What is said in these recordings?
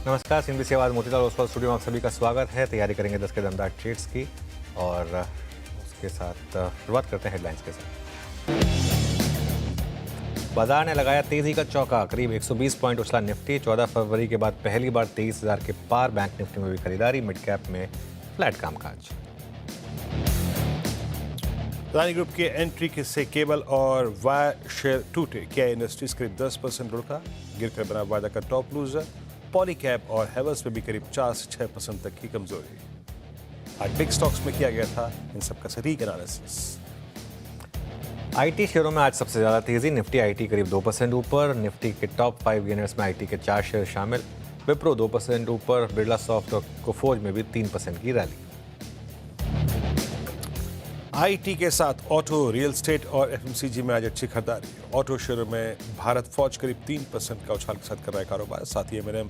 नमस्कार, सिंधी आवाज़ मोतीलाल ओसवाल स्टूडियो में आप सभी का स्वागत है। तैयारी करेंगे 10 के दमदार ट्रेड्स की और उसके साथ शुरुआत करते हैं हेडलाइंस के साथ। बाजार ने लगाया तेजी का चौका, करीब 120 पॉइंट उछला निफ्टी। 14 फरवरी के बाद पहली बार 23,000 के पार बैंक निफ्टी में भी खरीदारी। मिड कैप में फ्लैट कामकाज। अदानी ग्रुप के एंट्री से केबल और वायर शेयर टूटे। केआई इंडस्ट्रीज करीब 10% लुढ़का, गिरकर बना वायदा का टॉप लूजर। पॉलीकैब और हेवल्स में भी करीब 4 से 6% तक की कमजोरी। आज बिग स्टॉक्स में किया गया था इन सब का सटीक एनालिसिस। आईटी शेयरों में आज सबसे ज्यादा तेजी। निफ्टी आईटी करीब 2% ऊपर। निफ्टी के टॉप 5 गेनर्स में आईटी के 4 शेयर शामिल। विप्रो 2% ऊपर। बिरला सॉफ्ट और कोफोर्ज में भी 3% की रैली। आईटी के साथ ऑटो, रियल एस्टेट और एफएमसीजी में आज अच्छी खरीदारी। ऑटो शेयरों में भारत फौज करीब 3% का उछाल के साथ कर रहा है कारोबार। साथ ही एमएनएम,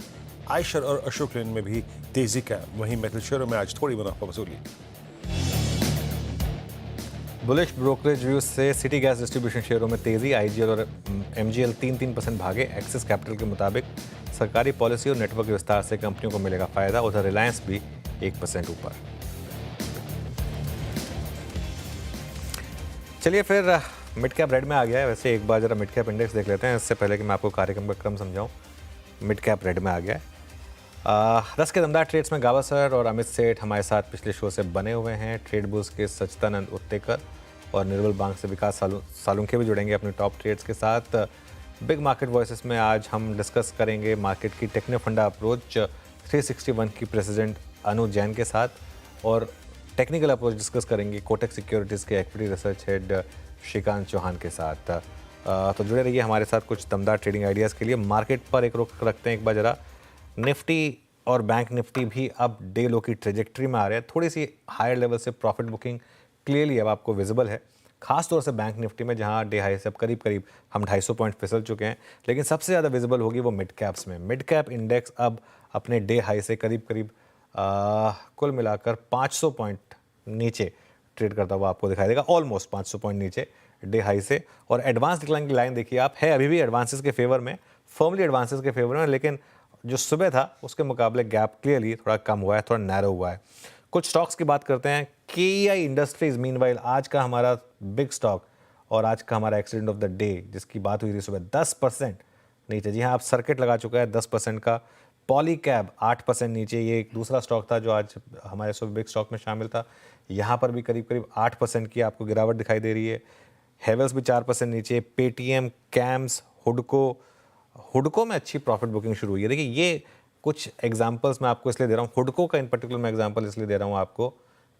आयशर और अशोक लेन में भी तेजी का। वहीं मेटल शेयरों में आज थोड़ी मुनाफा वसूली। बुलिश ब्रोकरेज व्यू से सिटी गैस डिस्ट्रीब्यूशन शेयरों में तेजी। आईजीएल और एमजीएल 3-3% भागे। एक्सिस कैपिटल के मुताबिक सरकारी पॉलिसी और नेटवर्क विस्तार से कंपनियों को मिलेगा फायदा। उधर रिलायंस भी 1% ऊपर। चलिए फिर मिड कैप रेड में आ गया है। वैसे एक बार जरा मिड कैप इंडेक्स देख लेते हैं इससे पहले कि मैं आपको कार्यक्रम का क्रम समझाऊं। मिड कैप रेड में आ गया है। 10 के दमदार ट्रेड्स में गावा सर और अमित सेठ हमारे साथ पिछले शो से बने हुए हैं। ट्रेड बुल्स के सचिदानंद उत्तेकर और निर्मल बैंक से विकास सालुंखे भी जुड़ेंगे अपने टॉप ट्रेड्स के साथ। बिग मार्केट वॉइसेस में आज हम डिस्कस करेंगे मार्केट की टेक्नो फंडा अप्रोच 361 की प्रेसिडेंट अनु जैन के साथ और टेक्निकल अप्रोच डिस्कस करेंगे कोटक सिक्योरिटीज़ के equity research head Shrikant Chauhan के साथ। तो जुड़े रहिए हमारे साथ कुछ दमदार ट्रेडिंग आइडियाज़ के लिए। मार्केट पर एक रुख रखते हैं एक बार जरा। निफ्टी और बैंक निफ्टी भी अब डे लो की ट्रेजेक्ट्री में आ रहे हैं। थोड़ी सी हायर लेवल से प्रॉफिट बुकिंग क्लियरली अब आपको विजिबल है, खास तौर से बैंक निफ्टी में जहां डे हाई से अब करीब करीब हम 250 पॉइंट फिसल चुके हैं। लेकिन सबसे ज़्यादा विजिबल होगी वो मिड कैप्स में। मिड कैप इंडेक्स अब अपने डे हाई से करीब करीब कुल मिलाकर 500 पॉइंट नीचे ट्रेड करता हुआ आपको दिखाई देगा। ऑलमोस्ट 500 पॉइंट नीचे डे हाई से। और एडवांस डिक्लाइन की लाइन देखिए आप, है अभी भी एडवांसेस के फेवर में, फर्मली एडवांसेस के फेवर में। लेकिन जो सुबह था उसके मुकाबले गैप क्लियरली थोड़ा कम हुआ है, थोड़ा नैरो हुआ है। कुछ स्टॉक्स की बात करते हैं। केईआई इंडस्ट्रीज मीनवाइल आज का हमारा बिग स्टॉक और आज का हमारा एक्सीडेंट ऑफ द डे जिसकी बात हुई थी सुबह 10% नीचे। जी हाँ, आप सर्किट लगा चुका है 10% का। पॉलीकैब 8% नीचे। ये एक दूसरा स्टॉक था जो आज हमारे सुबह बिग स्टॉक में शामिल था। यहाँ पर भी करीब करीब 8% की आपको गिरावट दिखाई दे रही है। हेवल्स भी 4% नीचे। पेटीएम, कैम्स, हुडको में अच्छी प्रॉफिट बुकिंग शुरू हुई है। देखिए ये कुछ एग्जांपल्स मैं आपको इसलिए दे रहा हूँ, हुडको का इन पर्टिकुलर मैं एग्जांपल इसलिए दे रहा हूँ आपको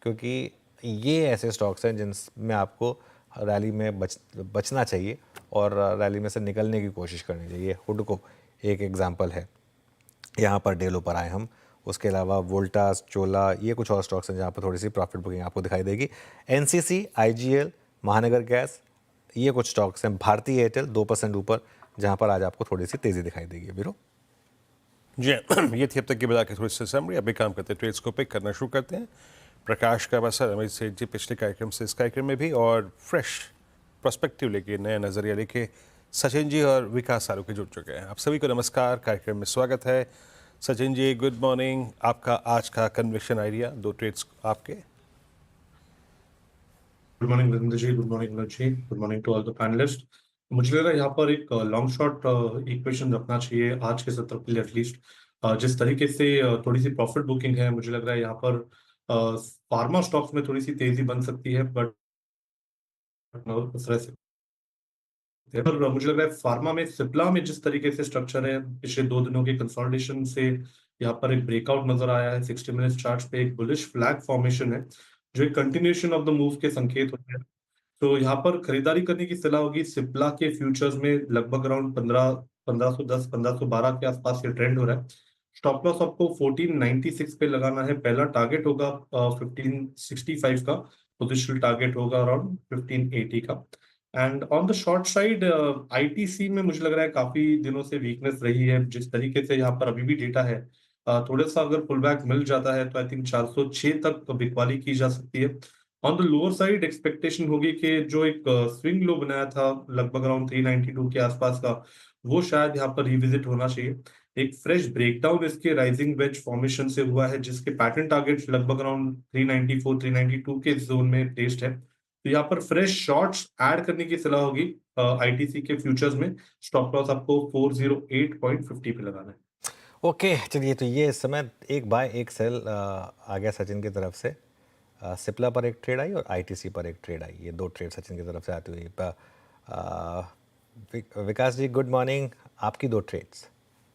क्योंकि ये ऐसे स्टॉक्स हैं जिनमें आपको रैली में बचना चाहिए और रैली में से निकलने की कोशिश करनी चाहिए। हुडको एक एग्जांपल है, यहाँ पर डेलो पर आए हम। उसके अलावा वोल्टास, चोला, ये कुछ और स्टॉक्स हैं जहाँ पर थोड़ी सी प्रॉफिट बुकिंग आपको दिखाई देगी। एनसीसी, आईजीएल, महानगर गैस, ये कुछ स्टॉक्स हैं। भारतीय एयरटेल 2% ऊपर जहाँ पर आज आपको थोड़ी सी तेजी दिखाई देगी। बीरो जी ये थी अब तक की बाजार की थोड़ी सी समरी। अभी काम करते हैं, ट्रेड्स को पिक करना शुरू करते हैं। प्रकाश का बसर अमित सेठ जी पिछले कार्यक्रम से इस कार्यक्रम में भी, और फ्रेश प्रोस्पेक्टिव लेके, नया नज़रिया लेके सचिन जी और विकास सालुंखे जुड़ चुके हैं। आप सभी को नमस्कार, कार्यक्रम में स्वागत है। Sachin ji good morning. आपका आज का कन्विक्शन आइडिया, 2 ट्रेड्स आपके। Good morning Ravindra ji, good morning Anuj ji, good morning to all the panelist. मुझे लग रहा है यहाँ पर एक लॉन्ग शॉट इक्वेशन रखना चाहिए आज के सत्र के लिए एटलीस्ट। जिस तरीके से थोड़ी सी प्रॉफिट बुकिंग है, मुझे लग रहा है यहाँ पर फार्मा स्टॉक्स में थोड़ी सी तेजी बन सकती है, बट उस तरह से पर मुझे लग रहा है फार्मा में सिप्ला में जिस तरीके से स्ट्रक्चर है, पिछले 2 दिनों के कंसोलिडेशन से यहाँ पर एक ब्रेकआउट नजर आया है। 60 मिनट चार्ट पे एक बुलिश फ्लैग फॉर्मेशन है जो एक कंटिन्यूएशन ऑफ द मूव के संकेत होते हैं। तो यहाँ पर खरीदारी करने की सलाह होगी। सिप्ला के फ्यूचर्स में लगभग अराउंड 1510 1512 के आसपास ये ट्रेंड हो रहा है। स्टॉप लॉस आपको 1496 पे लगाना है। पहला टारगेट होगा 1565 का। पोजिशनल टारगेट होगा अराउंड 1580 का। And on the short side ITC में मुझे लग रहा है काफी दिनों से वीकनेस रही है। जिस तरीके से यहाँ पर अभी भी डेटा है, थोड़ा सा अगर पुल बैक मिल जाता है तो आई थिंक 406 तक बिकवाली की जा सकती है। On the lower side expectation होगी कि जो एक स्विंग लो बनाया था लगभग अराउंड 392 के आसपास का, वो शायद यहाँ पर रिविजिट होना चाहिए। एक फ्रेश ब्रेकडाउन इसके राइजिंग वेज फॉर्मेशन से हुआ है, जिसके पैटर्न टारगेट लगभग अराउंड 394 392 के जोन में प्लेस्ड है। तो यहाँ पर फ्रेश शॉर्ट्स ऐड करने की सलाह होगी आईटीसी के फ्यूचर्स में। स्टॉप लॉस आपको 408.50 पे लगाना है। ओके, चलिए तो ये इस समय एक बाय एक सेल आ गया सचिन की तरफ से। सिप्ला पर एक ट्रेड आई और आईटीसी पर एक ट्रेड आई, ये दो ट्रेड सचिन की तरफ से आती हुई। विकास जी गुड मॉर्निंग, आपकी दो ट्रेड्स।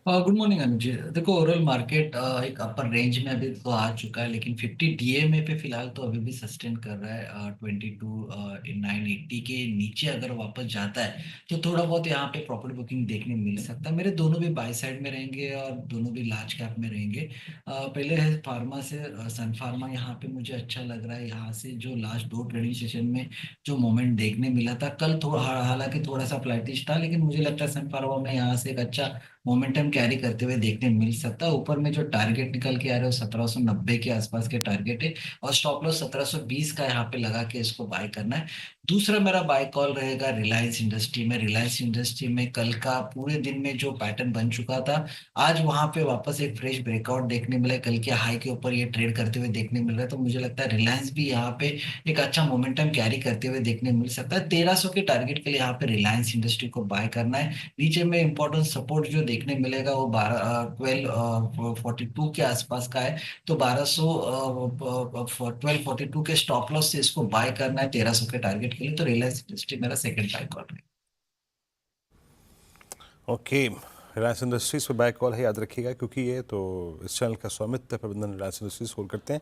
गुड मॉर्निंग अनुज जी। देखो ओवरऑल मार्केट एक अपर रेंज में अभी तो आ चुका है, लेकिन 50 डीएमए पे फिलहाल तो अभी भी सस्टेन कर रहा है। 22,980 के नीचे अगर वापस जाता है तो थोड़ा बहुत यहाँ पे प्रॉफिट बुकिंग देखने मिल सकता है। मेरे दोनों भी बाय साइड में रहेंगे और दोनों भी लार्ज कैप में रहेंगे। पहले है फार्मा से, सन फार्मा यहाँ पे मुझे अच्छा लग रहा है। यहाँ से जो लास्ट दो ट्रेडिंग सेशन में जो मोमेंट देखने मिला था, कल थोड़ा हालांकि थोड़ा सा फ्लाइटिश था, लेकिन मुझे लगता है सन फार्मा में यहाँ से एक अच्छा मोमेंटम कैरी करते हुए देखने मिल सकता है। ऊपर में जो टारगेट निकल के आ रहे हो 1790 के आसपास के टारगेट है, और स्टॉप लॉस 1720 का यहाँ पे लगा के इसको बाय करना है। दूसरा मेरा बाय कॉल रहेगा रिलायंस इंडस्ट्री में। रिलायंस इंडस्ट्री में कल का पूरे दिन में जो पैटर्न बन चुका था, आज वहां पे वापस एक फ्रेश ब्रेकआउट देखने मिला है। कल के हाई के ऊपर ये ट्रेड करते हुए देखने मिल रहा है, तो मुझे लगता है रिलायंस भी यहाँ पे एक अच्छा मोमेंटम कैरी करते हुए देखने मिल सकता है। 1300 के टारगेट के लिए यहाँ पे रिलायंस इंडस्ट्री को बाय करना है। नीचे में इंपॉर्टेंट सपोर्ट जो देखने मिलेगा वो 1242 के आसपास का है, तो 1242 के स्टॉप लॉस से इसको बाय करना है 1300 के टारगेट के लिए। तो रिलायंस इंडस्ट्री मेरा सेकंड बाय कॉल है। ओके, रिलायंस इंडस्ट्रीज पे बाय कॉल है, याद रखिएगा, क्योंकि ये तो इस चैनल का स्वामित्व प्रबंधन रिलायंस इंडस्ट्रीज होल्ड करते हैं।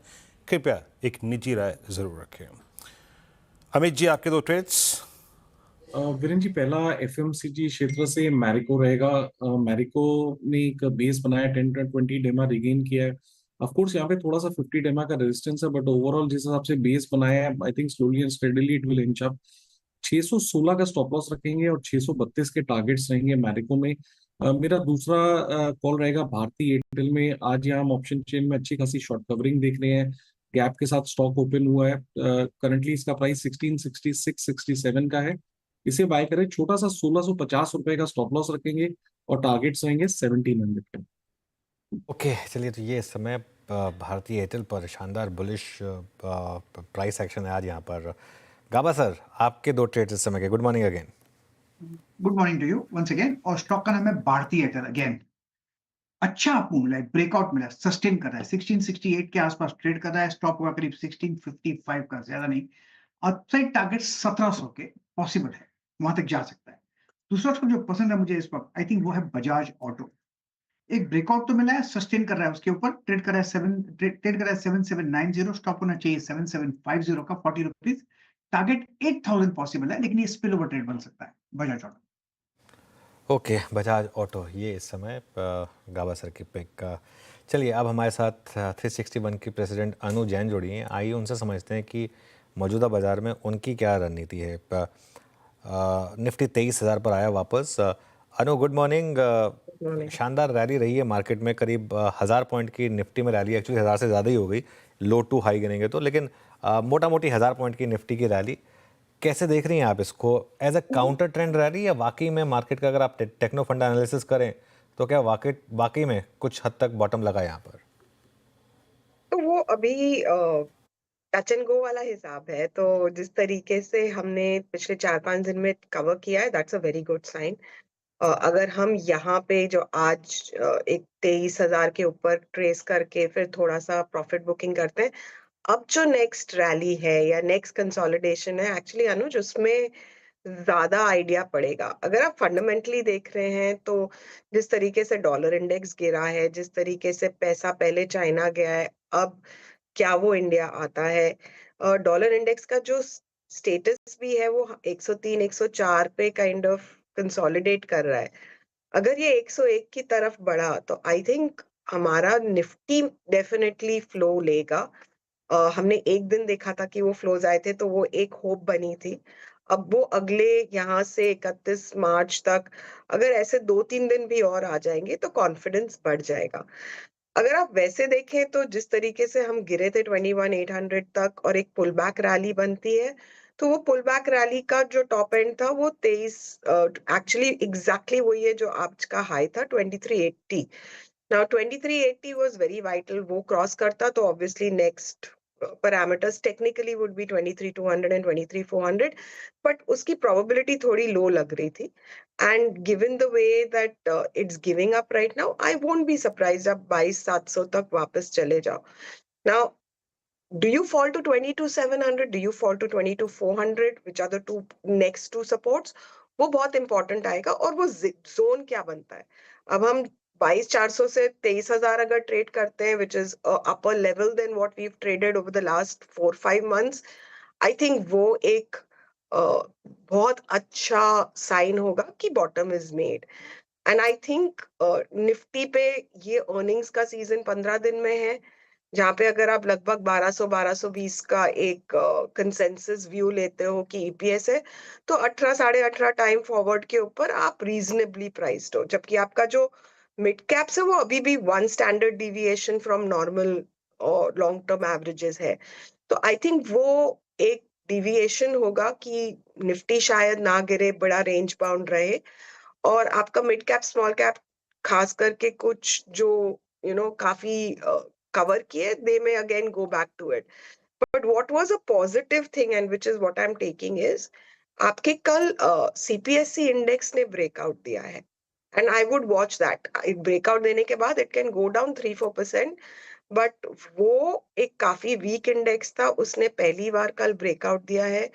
कृपया एक निजी राय जरूर रखें। अमित जी, आपके दो ट्रेड्स। वीरेन जी, पहला एफएमसीजी क्षेत्र से मैरिको रहेगा। मैरिको ने एक बेस बनाया, 10-20 डेमा रिगेन किया है। ऑफ कोर्स यहाँ पे थोड़ा सा 50 डेमा का रेजिस्टेंस है, बट ओवरऑल जिस हिसाब से बेस बनाया है, I think slowly and steadily it will inch up. 616 का स्टॉप लॉस रखेंगे और 632 के टारगेट्स रहेंगे मैरिको में। मेरा दूसरा कॉल रहेगा भारती एयरटेल में। आज यहाँ हम ऑप्शन चेन में अच्छी खासी शॉर्ट कवरिंग देख रहे हैं। गैप के साथ स्टॉक ओपन हुआ है। करंटली इसका प्राइस 1666-67 का है। इसे बाय करें। छोटा सा 1650 रुपए का स्टॉप लॉस रखेंगे और टारगेट्स रहेंगे 1700 के। ओके, चलिए तो ये इस समय भारतीय एयरटेल पर शानदार बुलिश प्राइस एक्शन है आज यहाँ पर। गाबा सर, आपके दो ट्रेड्स इस समय के। Good morning again. Good morning to you once again. और स्टॉक का नाम है भारती एयरटेल। अगेन अच्छा आपको मिला है, ब्रेकआउट मिला है, सस्टेन कर रहा है, 1668 के आसपास ट्रेड कर रहा है। स्टॉप हुआ करीब 1655 का, ज्यादा नहीं। अपसाइड टारगेट 1700 के पॉसिबल है, वहां तक जा सकता है। दूसरा स्टॉक जो पसंद है मुझे इस वक्त, आई थिंक वो है बजाज ऑटो। एक ब्रेकआउट तो मिला है, सस्टेन कर रहा है, उसके ऊपर ट्रेड कर रहा है, ट्रेड कर रहा है 7790। स्टॉप होना चाहिए 7750 का, 40 रुपीज। टारगेट 8000 पॉसिबल है, लेकिन ये स्पिल ओवर ट्रेड बन सकता है Bajaj auto. Okay, Bajaj auto ये इस समय गाबा सर की पिक का। चलिए अब हमारे साथ 361 की प्रेसिडेंट अनु जैन जुड़ी हैं। आइए उनसे समझते हैं कि मौजूदा बाजार में उनकी क्या रणनीति है। निफ्टी 23,000 पर आया वापस। अनु गुड मॉर्निंग। शानदार रैली रही है मार्केट में, करीब 1000 पॉइंट की निफ्टी में रैली, एक्चुअली 1000 से ज़्यादा ही हो गई लो टू हाई गिनेंगे तो, लेकिन मोटा मोटी 1000 पॉइंट की निफ्टी की रैली कैसे देख रही हैं आप इसको? As a counter trend rally या वाकई में मार्केट का अगर आप टेक्नो फंड एनालिसिस करें तो क्या वाकई में कुछ हद तक बॉटम लगा यहाँ पर? तो वो अभी टच एंड गो वाला हिसाब है। तो जिस तरीके से हमने पिछले 4-5 दिन में कवर किया है, that's a very good sign. अगर हम यहाँ पे जो आज एक 23,000 के ऊपर ट्रेस करके फिर थोड़ा सा प्रॉफिट बुकिंग करते हैं, अब जो नेक्स्ट रैली है या नेक्स्ट कंसोलिडेशन है, एक्चुअली अनुज, उसमें ज्यादा आइडिया पड़ेगा। अगर आप फंडामेंटली देख रहे हैं तो जिस तरीके से डॉलर इंडेक्स गिरा है, जिस तरीके से पैसा पहले चाइना गया है, अब क्या वो इंडिया आता है, और डॉलर इंडेक्स का जो स्टेटस भी है वो 103 104 पे काइंड ऑफ कंसोलिडेट कर रहा है। अगर ये 101 की तरफ बढ़ा तो आई थिंक हमारा निफ्टी डेफिनेटली फ्लो लेगा। हमने एक दिन देखा था कि वो फ्लोज आए थे, तो वो एक होप बनी थी। अब वो अगले यहाँ से 31 मार्च तक अगर ऐसे 2-3 दिन भी और आ जाएंगे तो कॉन्फिडेंस बढ़ जाएगा। अगर आप वैसे देखें तो जिस तरीके से हम गिरे थे 21,800 तक और एक पुल बैक रैली बनती है, तो वो पुल बैक रैली का जो टॉप एंड था वो 23 एक्चुअली एग्जैक्टली वही है जो आज का हाई था 2380। नाउ 2380 वाज वेरी वाइटल, वो क्रॉस करता तो obviously next parameters technically would be 23,200 and 23,400, but उसकी probability थोड़ी low लग रही थी, and given the way that it's giving up right now, I won't be surprised आप 22,700 तक वापस चले जाओ. Now, do you fall to 22,700? Do you fall to 22,400? Which are the two next two supports? वो बहुत इंपॉर्टेंट आएगा, और वो जोन क्या बनता है. अब हम 22,400 से 23,000 अगर ट्रेड करते हैं, which is upper level than what we traded over the last 4-5 months, I think वो एक बहुत अच्छा साइन होगा कि bottom is made. And I think Nifty पे ये अर्निंग्स का सीजन 15 दिन में है, जहाँ पे अगर आप लगभग 1200-1220 का एक कंसेंसस व्यू लेते हो कि ईपीएस है, तो 18 साढ़े 18 टाइम फॉरवर्ड के ऊपर आप रीजनेबली प्राइस्ड हो, जबकि आपका जो मिड कैप्स है वो अभी भी 1 स्टैंडर्ड डिविएशन फ्रॉम नॉर्मल और लॉन्ग टर्म एवरेजेस है. तो आई थिंक वो एक डिविएशन होगा कि निफ्टी शायद ना गिरे, बड़ा रेंज बाउंड रहे, और आपका मिड कैप स्मॉल कैप खास करके कुछ जो काफी कवर किए, they may again go back to it. But what was a positive thing, and which is what I'm taking, is आपके कल CPSE इंडेक्स ने ब्रेकआउट दिया है, and I would watch that. Breakout देने के बाद it can go down 3-4%, but वो एक काफी वीक इंडेक्स था, उसने पहली बार कल ब्रेकआउट दिया है.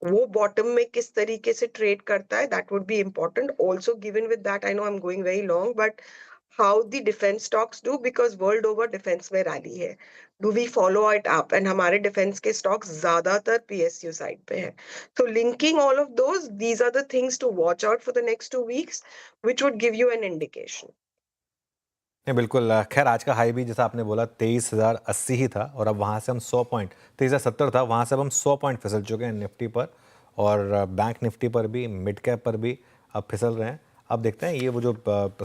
वो बॉटम में किस तरीके से ट्रेड करता है, that would be important. Also, given with that, I know I'm going very long, but how the defense stocks do, because world over defense में rally है. Do we follow it up? And हमारे defense के stocks ज़्यादातर PSU side पे हैं. So linking all of those, these are the things to watch out for the next 2 weeks, which would give you an indication. नहीं बिल्कुल, खैर आज का हाई भी जैसा आपने बोला 23,080 ही था, और अब वहाँ से हम 100 पॉइंट, 23,070 था, वहाँ से अब हम 100 पॉइंट फिसल चुके हैं निफ्टी पर, और बैंक निफ्टी पर भी, मिड कैप पर भी अब फिसल रहे हैं. अब देखते हैं ये वो जो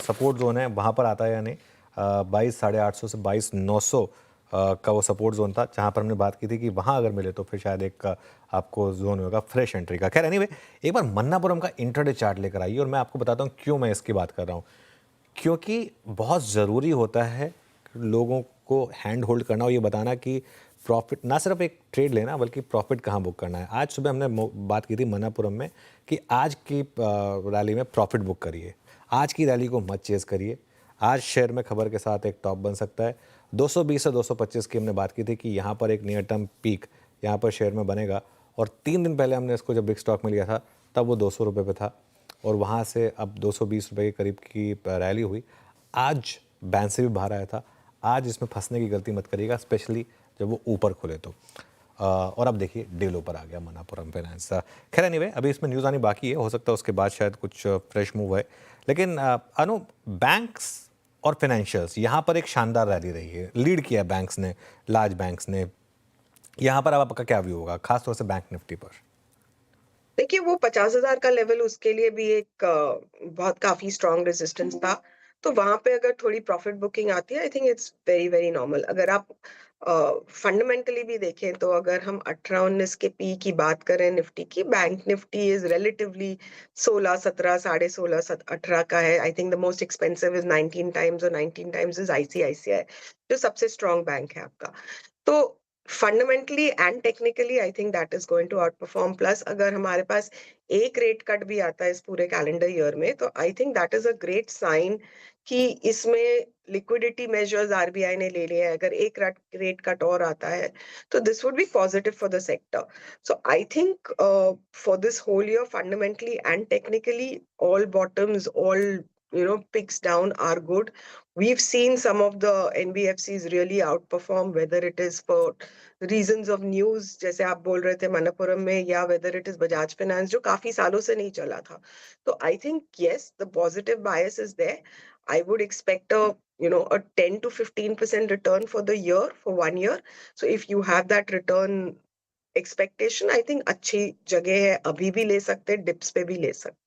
सपोर्ट जोन है वहाँ पर आता है या नहीं. 22,850 से 22,900 का वो सपोर्ट जोन था, जहाँ पर हमने बात की थी कि वहाँ अगर मिले तो फिर शायद एक आपको जोन होगा फ्रेश एंट्री का. खैर एनीवे, एक बार मन्नापुरम का इंट्राडे चार्ट लेकर आइए, और मैं आपको बताता हूँ क्यों मैं इसकी बात कर रहा हूँ. क्योंकि बहुत ज़रूरी होता है लोगों को हैंड होल्ड करना और ये बताना कि प्रॉफिट, ना सिर्फ एक ट्रेड लेना बल्कि प्रॉफिट कहाँ बुक करना है. आज सुबह हमने बात की थी मन्नापुरम में कि आज की रैली में प्रॉफिट बुक करिए, आज की रैली को मत चेज़ करिए. आज शेयर में खबर के साथ एक टॉप बन सकता है. 220 से 225 की हमने बात की थी कि यहाँ पर एक नियर टर्म पीक यहाँ पर शेयर में बनेगा, और 3 दिन पहले हमने इसको जब बिग स्टॉक में लिया था तब वो 200 रुपये पे था, और वहाँ से अब 220 रुपये के करीब की रैली हुई. आज बैंड से भी बाहर आया था. आज इसमें फंसने की गलती मत करिएगा, स्पेशली जब वो ऊपर खुले तो. और अब देखिए डील ऊपर आ गया मन्नापुरम फाइनेंस. खैर एनीवे, अभी इसमें न्यूज़ आनी बाकी है, हो सकता है उसके बाद शायद कुछ फ्रेश मूव है. लेकिन अनु, बैंक्स और फाइनेंशियल्स यहाँ पर एक शानदार रैली रही है, लीड किया बैंक्स ने, लार्ज बैंक्स ने. यहाँ पर अब आपका क्या व्यू होगा, खासतौर से बैंक निफ्टी पर? देखिए, वो 50,000 का लेवल उसके लिए भी एक बहुत काफी स्ट्रॉन्ग रेजिस्टेंस था, तो वहां पे अगर थोड़ी प्रॉफिट बुकिंग आती है, I think it's very very normal. अगर आप फंडामेंटली भी देखें तो अगर हम 18-19 के पी की बात करें निफ्टी की, बैंक निफ्टी इज रिलेटिवली 16, 17, 16.5, 18 का है. I think the most expensive is 19 times, और 19 टाइम्स इज आईसीआईसीआई, जो सबसे स्ट्रॉन्ग बैंक है आपका. तो fundamentally and technically I think that is going to outperform. Plus अगर हमारे पास एक रेट कट भी आता है इस पूरे कैलेंडर ईयर में, तो I think that is a great sign कि इसमें लिक्विडिटी मेजर्स आरबीआई ने ले लिए हैं. अगर एक रेट कट और आता है तो this would be positive for the sector. So I think for this whole year fundamentally and technically all bottoms, all picks down are good. We've seen some of the NBFCs really outperform, whether it is for reasons of news, जैसे आप बोल रहे थे मणप्पुरम में, या whether it is Bajaj Finance, जो काफी सालों से नहीं चला था. तो I think yes, the positive bias is there. I would expect a 10 to 15% return for the year, for 1 year. So if you have that return expectation, I think अच्छी जगह है, अभी भी ले सकते, डिप्स पे भी ले सकते.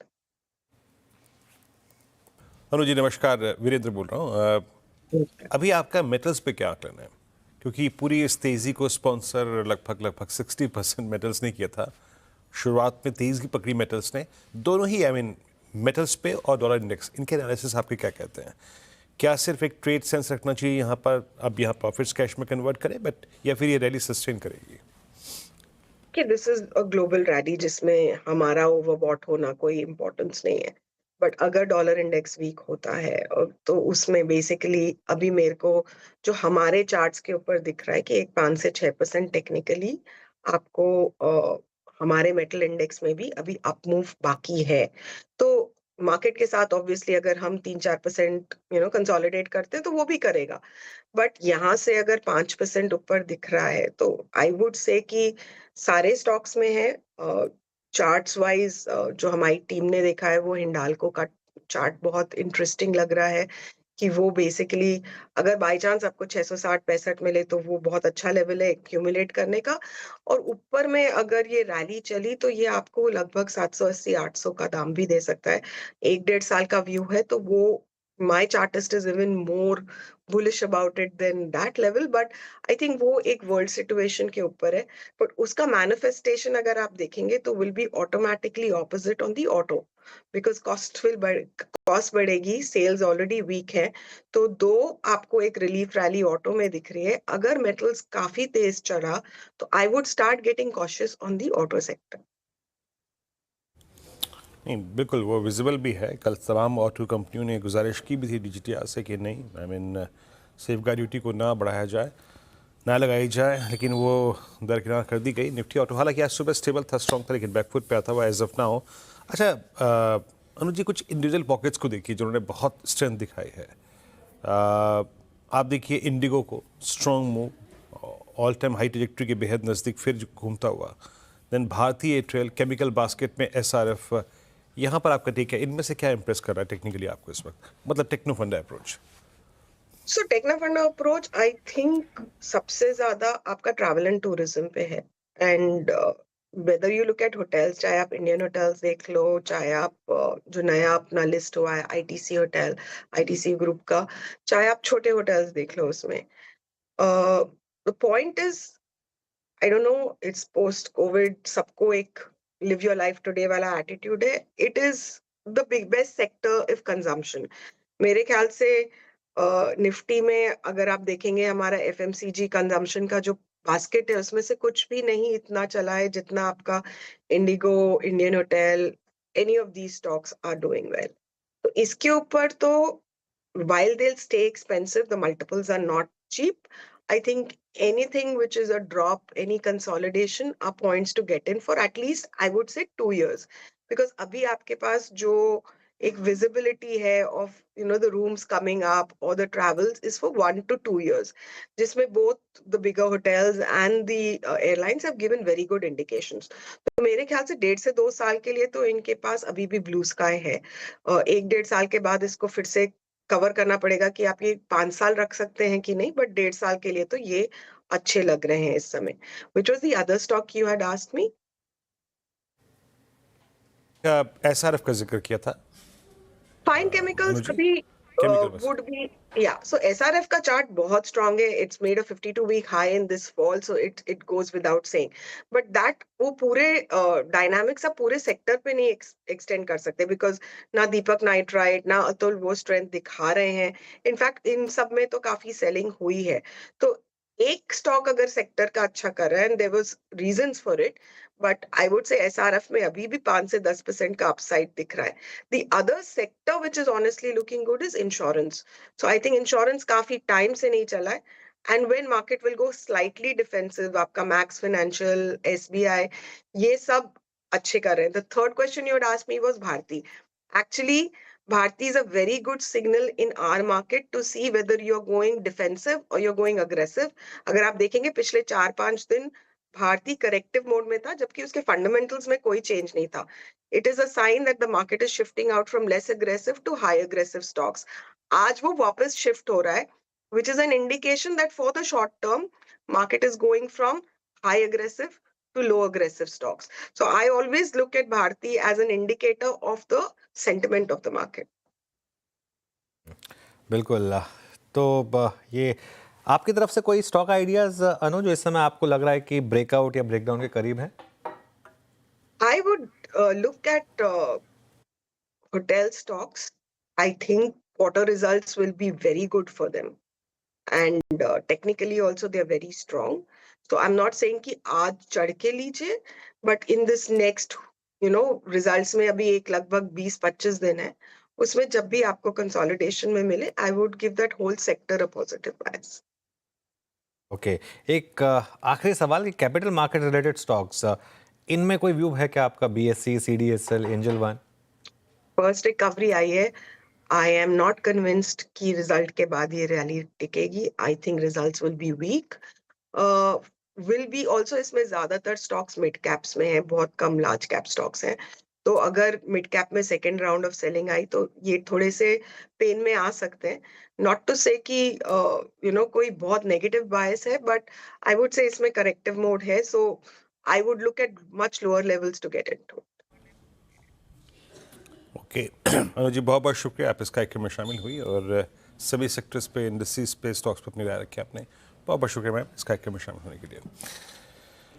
अनु जी नमस्कार, वीरेंद्र बोल रहा हूँ. अभी आपका मेटल्स पे क्या आकलन है, क्योंकि पूरी इस तेज़ी को स्पॉन्सर लगभग 60% मेटल्स ने किया था, शुरुआत में तेज़ी पकड़ी मेटल्स ने, दोनों ही मेटल्स पे और डॉलर इंडेक्स, इनके एनालिसिस आपके क्या कहते हैं? क्या सिर्फ एक ट्रेड सेंस रखना चाहिए यहाँ पर, अब यहाँ प्रॉफिट्स कैश में कन्वर्ट करें बट, या फिर ये रैली सस्टेन करेगी? कि this is a global rally जिसमें हमारा ओवरबॉट होना कोई इम्पोर्टेंस नहीं है, बट अगर डॉलर इंडेक्स वीक होता है तो उसमें बेसिकली अभी मेरे को जो हमारे चार्ट्स के ऊपर दिख रहा है कि एक 5 से 6% टेक्निकली आपको हमारे मेटल इंडेक्स में भी अभी अप मूव बाकी है। तो मार्केट के साथ ऑब्वियसली अगर हम 3-4% कंसोलिडेट करते हैं तो वो भी करेगा, बट यहाँ से अगर 5% ऊपर दिख रहा है तो आई वुड से कि सारे स्टॉक्स में है। चार्ट्स वाइज जो हमारी टीम ने देखा है वो हिंडाल्को का चार्ट बहुत इंटरेस्टिंग लग रहा है कि वो बेसिकली अगर बाय चांस आपको 660-65 मिले तो वो बहुत अच्छा लेवल है एक्यूमुलेट करने का, और ऊपर में अगर ये रैली चली तो ये आपको लगभग 780-800 का दाम भी दे सकता है। 1-1.5 साल का व्यू है तो वो my chartist is even more bullish about it than that level, but I think वो एक world situation के ऊपर है, but उसका manifestation अगर आप देखेंगे तो will be automatically opposite on the auto, because cost बढ़ेगी, sales already weak है, तो दो आपको एक relief rally ऑटो में दिख रही है। अगर metals काफी तेज चढ़ा तो I would start getting cautious on the auto sector. नहीं, बिल्कुल वो विजिबल भी है। कल तमाम ऑटो कंपनियों ने गुजारिश की भी थी DGTR से कि नहीं, सेफगार्ड ड्यूटी को ना बढ़ाया जाए, ना लगाई जाए, लेकिन वो दरकिनार कर दी गई। निफ्टी ऑटो हालांकि आज सुबह स्टेबल था, स्ट्रॉन्ग था, लेकिन बैकफुट पे आता हुआ एज ऑफ नाउ। अच्छा, अनुज जी, कुछ इंडिविजुअल पॉकेट्स को देखिए जिन्होंने बहुत स्ट्रेंथ दिखाई है। आप देखिए इंडिगो को, strong move, all time high trajectory के बेहद नज़दीक फिर घूमता हुआ। देन भारतीय एयरटेल, केमिकल बास्केट में SRF, यहाँ पर आपका टेक है, इनमें से क्या इंप्रेस कर रहा है टेक्निकली आपको इस वक्त, मतलब टेक्नो फंडा अप्रोच? सो टेक्नो फंडा अप्रोच आई थिंक सबसे ज्यादा आपका ट्रैवल एंड टूरिज्म पे है, and whether you look at hotels, चाहे आप इंडियन होटल्स देख लो, चाहे आप जो नया अपना लिस्ट हुआ है ITC होटल, ITC ग्रुप का, चाहे आप छोटे होटल्स देख लो, उसमें the point is I don't know, it's post Covid, सबको एक लिव योर लाइफ टुडे वाला एटीट्यूड है। It is the big best sector if consumption, मेरे ख्याल से निफ्टी में अगर आप देखेंगे हमारा FMCG कंजम्पशन का जो बास्केट है उसमें से कुछ भी नहीं इतना चला है जितना आपका IndiGo, Indian Hotel, any of these stocks are doing well. तो इसके ऊपर तो while they'll stay expensive, the multiples are not cheap. I think anything which is a drop, any consolidation are points to get in for at least, I would say, 2 years. Because अभी आपके पास जो एक visibility है of, the rooms coming up or the travels is for 1 to 2 years. जिसमें both the bigger hotels and the airlines have given very good indications. तो मेरे ख्याल से 1.5 से 2 साल के लिए तो इनके पास अभी भी ब्लू स्काई है। 1-1.5 साल के बाद इसको फिर से कवर करना पड़ेगा कि आप ये 5 साल रख सकते हैं कि नहीं, बट 1.5 साल के लिए तो ये अच्छे लग रहे हैं इस समय। Which was the other stock you had asked me? SRF का जिक्र किया था फाइन केमिकल्स अनुज जी? अभी Chemical बस। would be, yeah, so SRF का चार्ट बहुत स्ट्रांग है, it's made a 52-week high in this fall, so it goes without saying, but that वो पूरे डायनामिक्स आप पूरे सेक्टर पे नहीं एक्सटेंड कर सकते, बिकॉज ना दीपक नाइट्राइट ना अतुल वो स्ट्रेंथ दिखा रहे हैं। इनफैक्ट इन सब में तो काफी सेलिंग हुई है, तो एक स्टॉक अगर सेक्टर का अच्छा कर रहा है and there was reasons for it, but I would say SRF में अभी भी 5 से 10% का अपसाइड दिख रहा है। The other sector which is honestly looking good is insurance. So I think insurance काफी टाइम से नहीं चला है, and when market will go slightly defensive, आपका Max Financial, SBI, ये सब अच्छे कर रहे हैं। The third question you had asked me was Bharti. Actually, Bharti is a very good signal in our market to see whether you're going defensive or you're going aggressive. अगर आप देखेंगे पिछले 4-5 दिन भारती करेक्टिव मोड में था, जबकि उसके fundamentals में कोई चेंज नहीं था। It is a sign that the market is shifting out from less aggressive to high aggressive stocks. आज वो वापस शिफ्ट हो रहा है, which is an indication that for the short term, market is going from high aggressive to low aggressive stocks. So I always look at Bharti as an indicator of the sentiment of the market. बिल्कुल। तो ये आपकी तरफ से कोई stock ideas अनु जो इस समय आपको लग रहा है कि ब्रेकआउट या ब्रेकडाउन के करीब है? I would look at hotel stocks. I think quarter results will be very good for them. And technically also they are very strong. So I'm not saying कि आज चढ़ के लीजिए, but in this next, results में अभी एक लगभग 20-25 दिन है, उसमें जब भी आपको कंसोलिडेशन में मिले, I would give that whole sector a positive bias. Okay, एक आखिरी सवाल कि कैपिटल मार्केट रिलेटेड स्टॉक्स, इनमें कोई व्यू है क्या आपका? BSC, CDSL, Angel One? First recovery आई है. I am not convinced कि रिजल्ट के बाद ये रैली टिकेगी. I think results will be weak. Will be also इसमें ज्यादातर स्टॉक्स मिड कैप्स में है, बहुत कम लार्ज कैप स्टॉक्स हैं. तो अगर मिड कैप में सेकेंड राउंड ऑफ सेलिंग आई तो ये थोड़े से पेन में आ सकते हैं. नॉट टू से कि कोई बहुत नेगेटिव बायस है, बट आई वुड से इसमें करेक्टिव मोड है. So I would look at much lower levels to get into. Okay Anuj ji, बहुत बहुत शुक्रिया, आप इस कार्यक्रम में शामिल हुई और सभी सेक्टर्स पे, इंडस्ट्रीज पे, स्टॉक्स पे अपनी राय रखी आपने. बहुत बहुत शुक्रिया मैम इस कार्यक्रम में शामिल होने के लिए.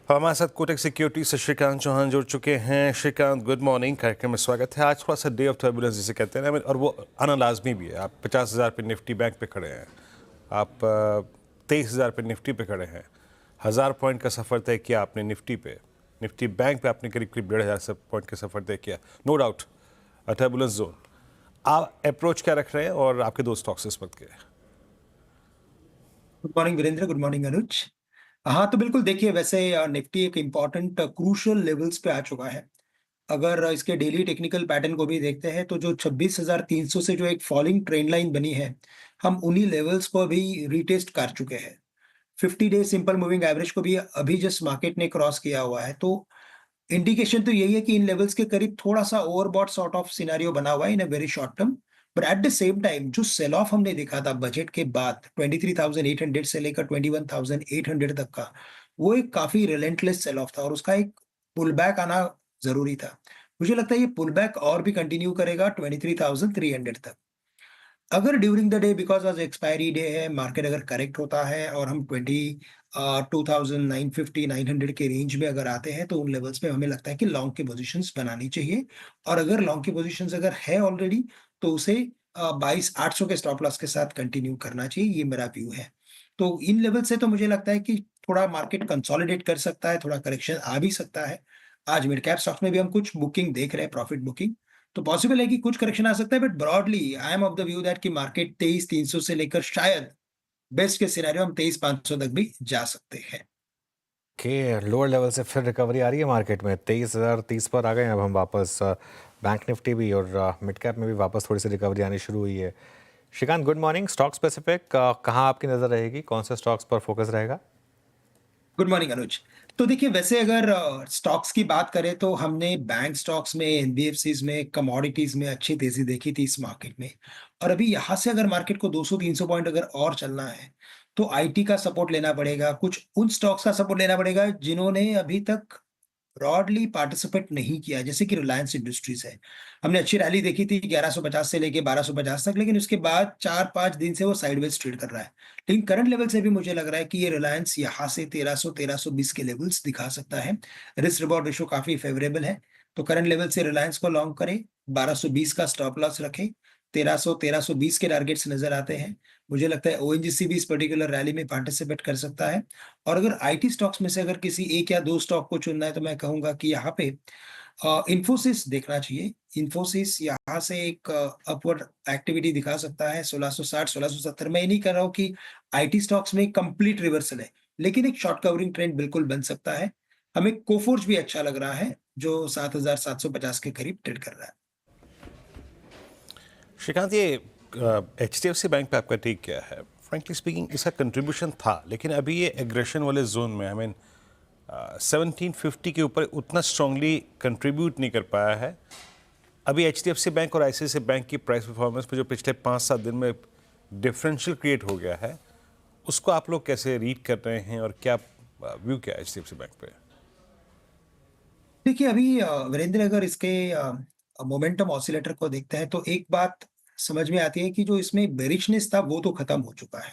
हमारे साथ कोटक सिक्योरिटी से श्रीकांत चौहान जुड़ चुके हैं. श्रीकांत, गुड मॉर्निंग, कार्यक्रम में स्वागत है. आज थोड़ा सा डे ऑफ टर्बुलेंस जिसे कहते हैं, और वो आना लाजमी भी है. आप 50,000 पे निफ्टी बैंक पे खड़े हैं, आप 23,000 पे निफ्टी पे खड़े हैं. 1000 पॉइंट का सफ़र तय किया आपने निफ्टी पे, निफ्टी बैंक पे आपने करीब करीब 1,500 पॉइंट का सफ़र तय किया. No doubt turbulence zone. आप अप्रोच क्या रख रहे हैं और आपके दो स्टॉक्स इस वक्त के? Good morning Virendra, good morning Anuj. हाँ तो बिल्कुल, देखिए वैसे निफ्टी एक इम्पॉर्टेंट क्रूशियल लेवल्स पे आ चुका है. अगर इसके डेली टेक्निकल पैटर्न को भी देखते हैं तो जो 26,300 से जो एक फॉलिंग ट्रेंड लाइन बनी है, हम उन्हीं लेवल्स को अभी रीटेस्ट कर चुके हैं. 50 डे सिंपल मूविंग एवरेज को भी अभी जस्ट मार्केट ने क्रॉस किया हुआ है. तो इंडिकेशन तो यही है कि इन लेवल्स के करीब थोड़ा सा ओवरबॉट सॉर्ट ऑफ सिनेरियो बना हुआ है in a very short term. But at the same time जो सेल ऑफ हमने देखा था बजट के बाद 23,800 से लेकर 21,800 तक का, वो एक काफी रिलेंटलेस सेल ऑफ था और उसका एक पुल बैक आना जरूरी था. मुझे लगता है ये पुल बैक और भी कंटिन्यू करेगा 23,300 तक. अगर ड्यूरिंग द डे, बिकॉज आज एक्सपायरी डे है, मार्केट अगर करेक्ट होता है और हम 22,950-900 के रेंज में अगर आते हैं तो उन लेवल्स पे हमें लगता है कि लॉन्ग की पोजीशंस बनानी चाहिए. और अगर लॉन्ग की पोजीशंस अगर है ऑलरेडी तो उसे 22,800 के स्टॉप लॉस के साथ कंटिन्यू करना चाहिए. ये मेरा व्यू है. तो इन लेवल से तो मुझे लगता है कि थोड़ा मार्केट कंसोलिडेट कर सकता है, थोड़ा करेक्शन आ भी सकता है. आज मिड कैप स्टॉक्स में भी हम कुछ बुकिंग देख रहे हैं, प्रॉफिट बुकिंग, तो पॉसिबल है कि कुछ करेक्शन आ सकता है. But broadly I am of the view that कि मार्केट 23,300 से लेकर शायद बेस्ट के सिनेरियो हम 23,500 तक भी जा सकते हैं. के लोअर लेवल से फिर रिकवरी आ रही है मार्केट में. 23,030 पर आ गए हैं अब हम वापस. बैंक निफ्टी भी और मिड कैप में भी वापस थोड़ी सी रिकवरी आनी शुरू हुई है. Shrikant, good morning. Stock specific कहाँ आपकी नज़र रहेगी, कौन से स्टॉक्स पर फोकस रहेगा? गुड मॉर्निंग अनुज. तो देखिए वैसे अगर स्टॉक्स की बात करें तो हमने बैंक स्टॉक्स में, एनबीएफसीज में, कमोडिटीज में अच्छी तेजी देखी थी इस मार्केट में. और अभी यहाँ से अगर मार्केट को 200-300 पॉइंट अगर और चलना है तो आईटी का सपोर्ट लेना पड़ेगा, कुछ उन स्टॉक्स का सपोर्ट लेना पड़ेगा जिन्होंने अभी तक ब्रॉडली पार्टिसिपेट नहीं किया, जैसे कि रिलायंस इंडस्ट्रीज है. हमने अच्छी रैली देखी थी 1150 से लेके 1250 तक, लेकिन उसके बाद 4-5 दिन से वो साइडवेज ट्रेड कर रहा है. लेकिन करंट लेवल से भी मुझे लग रहा है कि ये रिलायंस यहाँ से 1300-1320 के लेवल्स दिखा सकता है. रिस्क रिवॉर्ड रेशो काफी फेवरेबल है, तो करंट लेवल से रिलायंस को लॉन्ग करें, 1220 का स्टॉप लॉस रखें. 1300-1320 के टारगेट्स नजर आते हैं. मुझे लगता है ओएनजीसी भी इस पर्टिकुलर रैली में पार्टिसिपेट कर सकता है. और अगर आईटी स्टॉक्स में से अगर किसी एक या दो स्टॉक को चुनना है तो मैं कहूंगा कि यहाँ पे इन्फोसिस देखना चाहिए. इन्फोसिस यहाँ से एक अपवर्ड एक्टिविटी दिखा सकता है 1660-1670. मैं ये नहीं कर रहा हूँ कि आईटी स्टॉक्स में कंप्लीट रिवर्सल है, लेकिन एक शॉर्ट कवरिंग ट्रेंड बिल्कुल बन सकता है. हमें कोफोर्ज भी अच्छा लग रहा है जो 7,750 के करीब ट्रेड कर रहा है. श्रीकांत, ये एचडीएफसी बैंक पे आपका टेक क्या है? फ्रेंकली स्पीकिंग इसका कंट्रीब्यूशन था, लेकिन अभी ये एग्रेशन वाले जोन में, आई मीन 1750 के ऊपर उतना स्ट्रांगली कंट्रीब्यूट नहीं कर पाया है. अभी एचडीएफसी बैंक और आईसीआईसीआई बैंक की प्राइस परफॉर्मेंस पे जो पिछले 5-7 दिन में डिफरेंशियल क्रिएट हो गया है, उसको आप लोग कैसे रीड कर रहे हैं और क्या व्यू क्या है एचडीएफसी बैंक पे? देखिए अभी वीरेंद्र, अगर इसके मोमेंटम ऑसिलेटर को देखते हैं तो एक बात समझ में आती है कि जो इसमें बेरिशनेस था वो तो खत्म हो चुका है.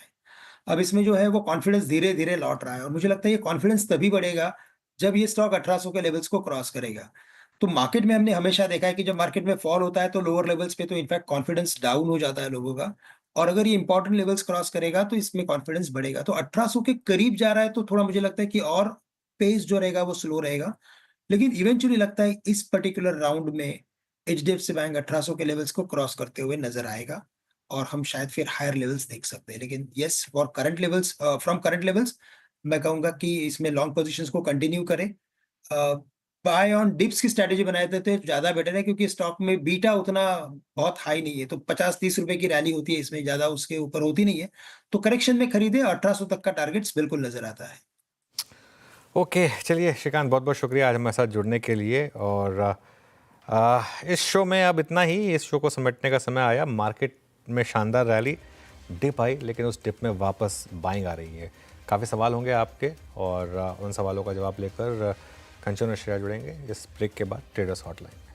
अब इसमें जो है वो कॉन्फिडेंस धीरे धीरे लौट रहा है और मुझे लगता है ये कॉन्फिडेंस तभी बढ़ेगा जब ये स्टॉक 1800 के लेवल्स को क्रॉस करेगा. तो मार्केट में हमने हमेशा देखा है कि जब मार्केट में फॉल होता है तो लोअर लेवल्स पे तो इनफैक्ट कॉन्फिडेंस डाउन हो जाता है लोगों का, और अगर ये इंपॉर्टेंट लेवल्स क्रॉस करेगा तो इसमें कॉन्फिडेंस बढ़ेगा। तो 1800 के करीब जा रहा है तो थोड़ा मुझे लगता है कि और पेस जो रहेगा वो स्लो रहेगा, लेकिन इवेंचुअली लगता है इस पर्टिकुलर राउंड में एचडीएफसी बैंक 1800 के लेवल्स को क्रॉस करते हुए नजर आएगा और हम शायद फिर हायर लेवल्स देख सकते हैं। लेकिन yes, for current levels, from current levels मैं कहूंगा कि इसमें लॉन्ग पोजीशंस को कंटिन्यू करें। बाय ऑन डिप्स की स्ट्रेटेजी बनाए थे तो ज्यादा बेटर है, क्योंकि स्टॉक में बीटा उतना बहुत हाई नहीं है, तो 50-30 रुपए की रैली होती है, इसमें ज्यादा उसके ऊपर होती नहीं है। तो करेक्शन में खरीदे, 1800 तक का टारगेट्स बिल्कुल नजर आता है। ओके, चलिए श्रीकांत, बहुत बहुत शुक्रिया आज हमारे साथ जुड़ने के लिए। और इस शो में अब इतना ही। इस शो को समेटने का समय आया। मार्केट में शानदार रैली, डिप आई, लेकिन उस डिप में वापस बाइंग आ रही है। काफ़ी सवाल होंगे आपके, और उन सवालों का जवाब लेकर कंचन और श्रेया जुड़ेंगे इस ब्रेक के बाद ट्रेडर्स हॉटलाइन में।